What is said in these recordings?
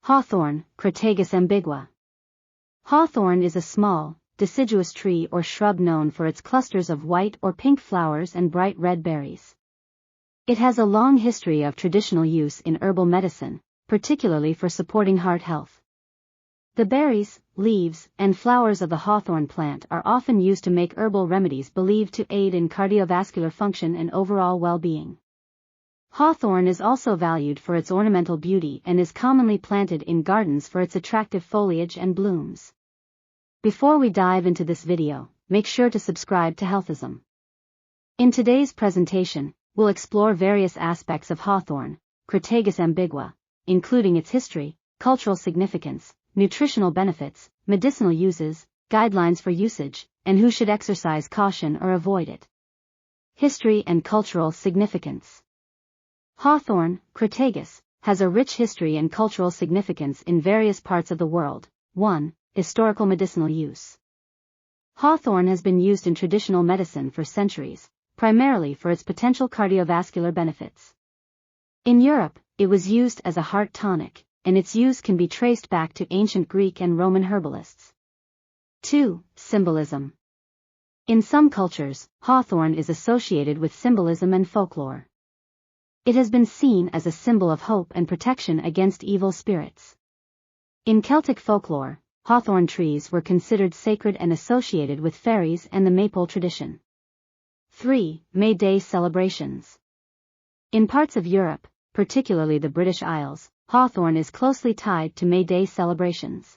Hawthorn, Crataegus ambigua. Hawthorn is a small, deciduous tree or shrub known for its clusters of white or pink flowers and bright red berries. It has a long history of traditional use in herbal medicine, particularly for supporting heart health. The berries, leaves, and flowers of the hawthorn plant are often used to make herbal remedies believed to aid in cardiovascular function and overall well-being. Hawthorn is also valued for its ornamental beauty and is commonly planted in gardens for its attractive foliage and blooms. Before we dive into this video, make sure to subscribe to Healthism. In today's presentation, we'll explore various aspects of Hawthorn, Crataegus ambigua, including its history, cultural significance, nutritional benefits, medicinal uses, guidelines for usage, and who should exercise caution or avoid it. History and cultural significance. Hawthorn, Crataegus, has a rich history and cultural significance in various parts of the world. 1. Historical medicinal use. Hawthorn has been used in traditional medicine for centuries, primarily for its potential cardiovascular benefits. In Europe, it was used as a heart tonic, and its use can be traced back to ancient Greek and Roman herbalists. 2. Symbolism. In some cultures, hawthorn is associated with symbolism and folklore. It has been seen as a symbol of hope and protection against evil spirits. In Celtic folklore, hawthorn trees were considered sacred and associated with fairies and the Maypole tradition. 3. May Day celebrations. In parts of Europe, particularly the British Isles, hawthorn is closely tied to May Day celebrations.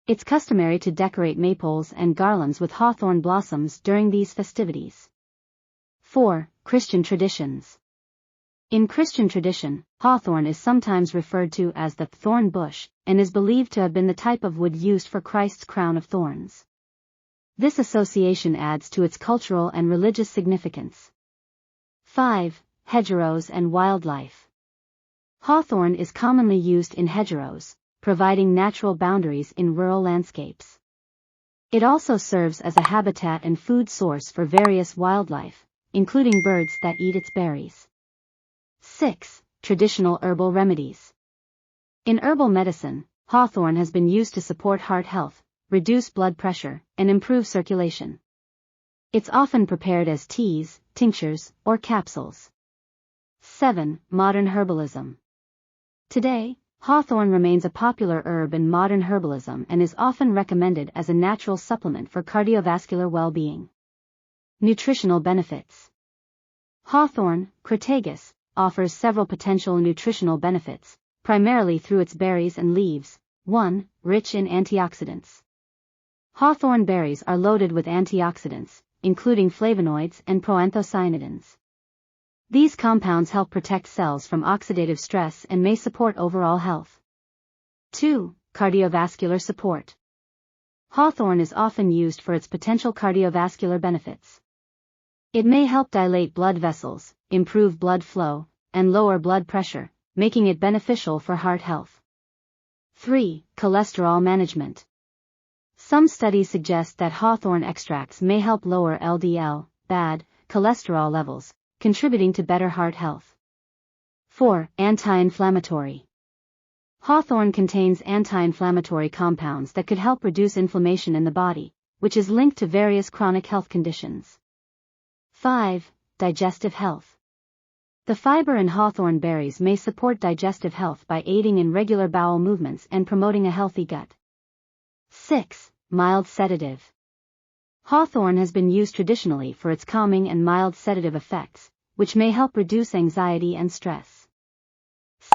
It's customary to decorate maypoles and garlands with hawthorn blossoms during these festivities. 4. Christian traditions. In Christian tradition, hawthorn is sometimes referred to as the thorn bush, and is believed to have been the type of wood used for Christ's crown of thorns. This association adds to its cultural and religious significance. 5. Hedgerows and wildlife. Hawthorn is commonly used in hedgerows, providing natural boundaries in rural landscapes. It also serves as a habitat and food source for various wildlife, including birds that eat its berries. 6. Traditional herbal remedies. In herbal medicine, hawthorn has been used to support heart health, reduce blood pressure, and improve circulation. It's often prepared as teas, tinctures, or capsules. 7. Modern herbalism. Today, hawthorn remains a popular herb in modern herbalism and is often recommended as a natural supplement for cardiovascular well-being. Nutritional benefits. Hawthorn, Crataegus, offers several potential nutritional benefits, primarily through its berries and leaves. 1. Rich in antioxidants. Hawthorn berries are loaded with antioxidants, including flavonoids and proanthocyanidins. These compounds help protect cells from oxidative stress and may support overall health. 2. Cardiovascular support. Hawthorn is often used for its potential cardiovascular benefits. It may help dilate blood vessels, improve blood flow, and lower blood pressure, making it beneficial for heart health. 3. Cholesterol management. Some studies suggest that hawthorn extracts may help lower LDL, bad cholesterol levels, contributing to better heart health. 4. Anti-inflammatory. Hawthorn contains anti-inflammatory compounds that could help reduce inflammation in the body, which is linked to various chronic health conditions. 5. Digestive health. The fiber in hawthorn berries may support digestive health by aiding in regular bowel movements and promoting a healthy gut. 6. Mild sedative. Hawthorn has been used traditionally for its calming and mild sedative effects, which may help reduce anxiety and stress.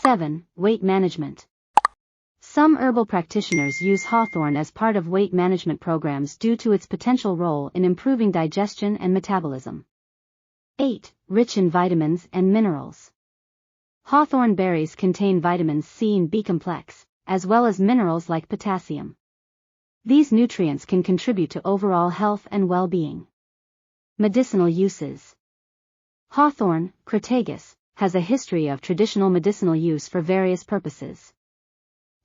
7. Weight management. Some herbal practitioners use hawthorn as part of weight management programs due to its potential role in improving digestion and metabolism. 8. Rich in vitamins and minerals. Hawthorn berries contain vitamins C and B complex, as well as minerals like potassium. These nutrients can contribute to overall health and well-being. Medicinal uses. Hawthorn, Crataegus, has a history of traditional medicinal use for various purposes.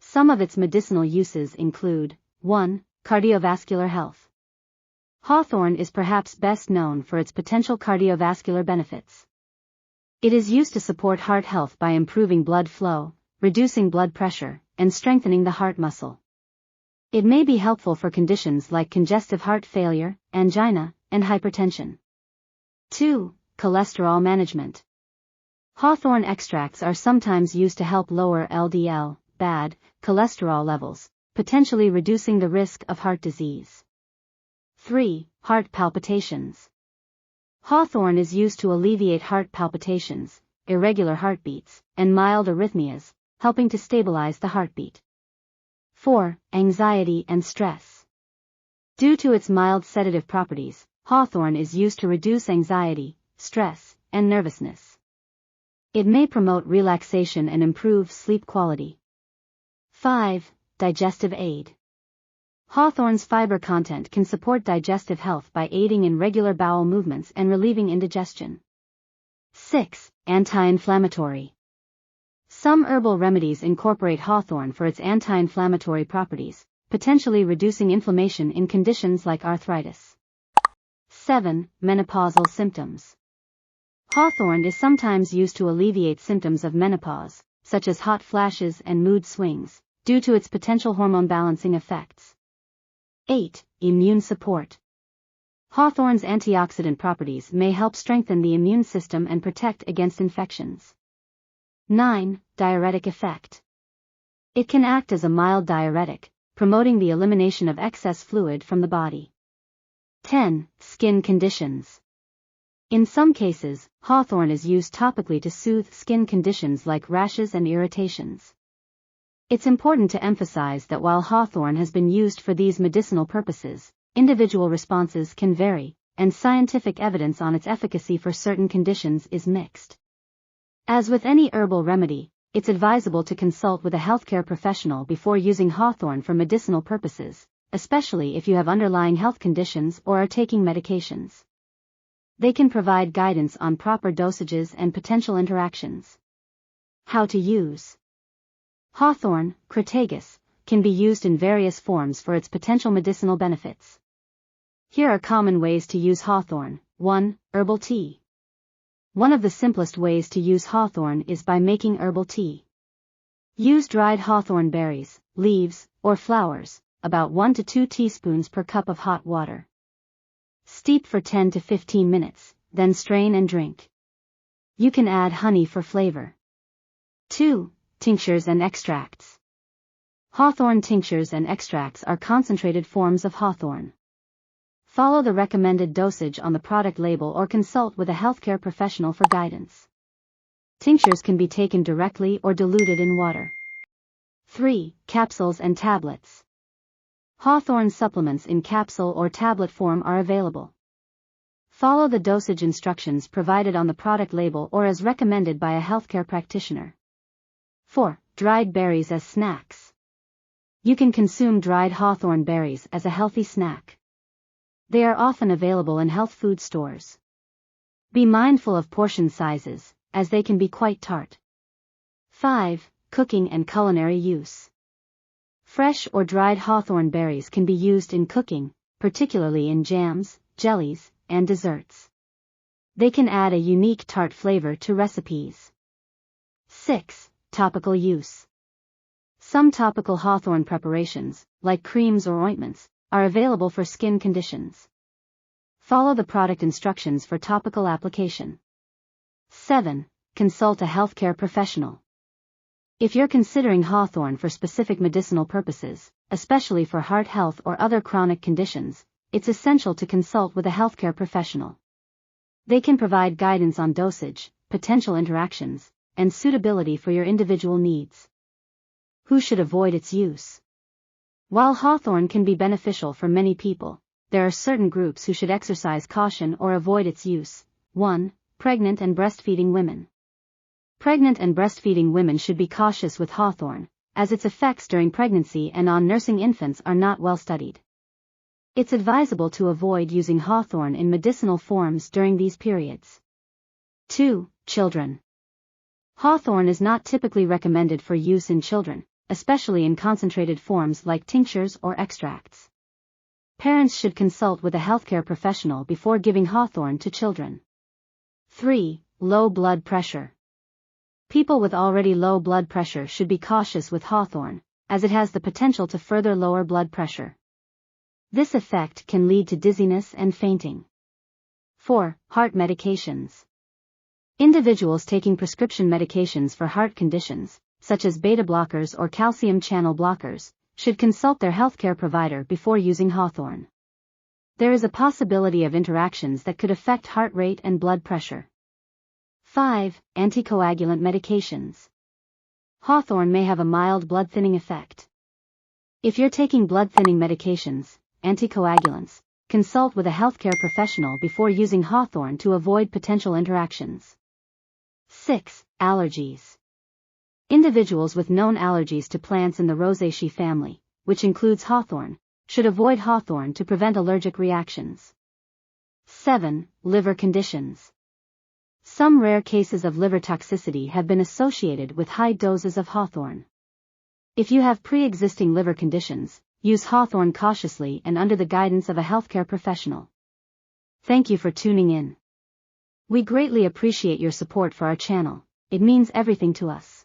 Some of its medicinal uses include: 1. Cardiovascular health. Hawthorn is perhaps best known for its potential cardiovascular benefits. It is used to support heart health by improving blood flow, reducing blood pressure, and strengthening the heart muscle. It may be helpful for conditions like congestive heart failure, angina, and hypertension. 2. Cholesterol management. Hawthorn extracts are sometimes used to help lower LDL, bad cholesterol levels, potentially reducing the risk of heart disease. 3. Heart palpitations. Hawthorn is used to alleviate heart palpitations, irregular heartbeats, and mild arrhythmias, helping to stabilize the heartbeat. 4. Anxiety and stress. Due to its mild sedative properties, Hawthorn is used to reduce anxiety, stress, and nervousness. It may promote relaxation and improve sleep quality. 5. Digestive aid. Hawthorn's fiber content can support digestive health by aiding in regular bowel movements and relieving indigestion. 6. Anti-inflammatory. Some herbal remedies incorporate hawthorn for its anti-inflammatory properties, potentially reducing inflammation in conditions like arthritis. 7. Menopausal symptoms. Hawthorn is sometimes used to alleviate symptoms of menopause, such as hot flashes and mood swings, due to its potential hormone balancing effects. 8. Immune support. Hawthorn's antioxidant properties may help strengthen the immune system and protect against infections. 9. Diuretic effect. It can act as a mild diuretic, promoting the elimination of excess fluid from the body. 10. Skin conditions. In some cases, hawthorn is used topically to soothe skin conditions like rashes and irritations. It's important to emphasize that while hawthorn has been used for these medicinal purposes, individual responses can vary, and scientific evidence on its efficacy for certain conditions is mixed. As with any herbal remedy, it's advisable to consult with a healthcare professional before using hawthorn for medicinal purposes, especially if you have underlying health conditions or are taking medications. They can provide guidance on proper dosages and potential interactions. How to use. Hawthorn, crataegus, can be used in various forms for its potential medicinal benefits. Here are common ways to use hawthorn. 1. Herbal tea. One of the simplest ways to use hawthorn is by making herbal tea. Use dried hawthorn berries, leaves, or flowers, about 1 to 2 teaspoons per cup of hot water. Steep for 10 to 15 minutes, then strain and drink. You can add honey for flavor. 2. Tinctures and extracts. Hawthorn tinctures and extracts are concentrated forms of hawthorn. Follow the recommended dosage on the product label or consult with a healthcare professional for guidance. Tinctures can be taken directly or diluted in water. 3. Capsules and tablets. Hawthorn supplements in capsule or tablet form are available. Follow the dosage instructions provided on the product label or as recommended by a healthcare practitioner. 4. Dried berries as snacks. You can consume dried hawthorn berries as a healthy snack. They are often available in health food stores. Be mindful of portion sizes, as they can be quite tart. 5. Cooking and culinary use. Fresh or dried hawthorn berries can be used in cooking, particularly in jams, jellies, and desserts. They can add a unique tart flavor to recipes. 6. Topical use. Some topical hawthorn preparations, like creams or ointments, are available for skin conditions. Follow the product instructions for topical application. 7. Consult a healthcare professional. If you're considering hawthorn for specific medicinal purposes, especially for heart health or other chronic conditions, it's essential to consult with a healthcare professional. They can provide guidance on dosage, potential interactions, and suitability for your individual needs. Who should avoid its use? While hawthorn can be beneficial for many people, there are certain groups who should exercise caution or avoid its use. 1. Pregnant and breastfeeding women. Pregnant and breastfeeding women should be cautious with hawthorn, as its effects during pregnancy and on nursing infants are not well studied. It's advisable to avoid using hawthorn in medicinal forms during these periods. 2. Children. Hawthorn is not typically recommended for use in children, especially in concentrated forms like tinctures or extracts. Parents should consult with a healthcare professional before giving hawthorn to children. 3. Low blood pressure. People with already low blood pressure should be cautious with hawthorn, as it has the potential to further lower blood pressure. This effect can lead to dizziness and fainting. 4. Heart medications. Individuals taking prescription medications for heart conditions, such as beta blockers or calcium channel blockers, should consult their healthcare provider before using hawthorn. There is a possibility of interactions that could affect heart rate and blood pressure. 5. Anticoagulant medications. Hawthorn may have a mild blood thinning effect. If you're taking blood thinning medications, anticoagulants, consult with a healthcare professional before using hawthorn to avoid potential interactions. 6. Allergies. Individuals with known allergies to plants in the Rosaceae family, which includes hawthorn, should avoid hawthorn to prevent allergic reactions. 7. Liver conditions. Some rare cases of liver toxicity have been associated with high doses of hawthorn. If you have pre-existing liver conditions, use hawthorn cautiously and under the guidance of a healthcare professional. Thank you for tuning in. We greatly appreciate your support for our channel. It means everything to us.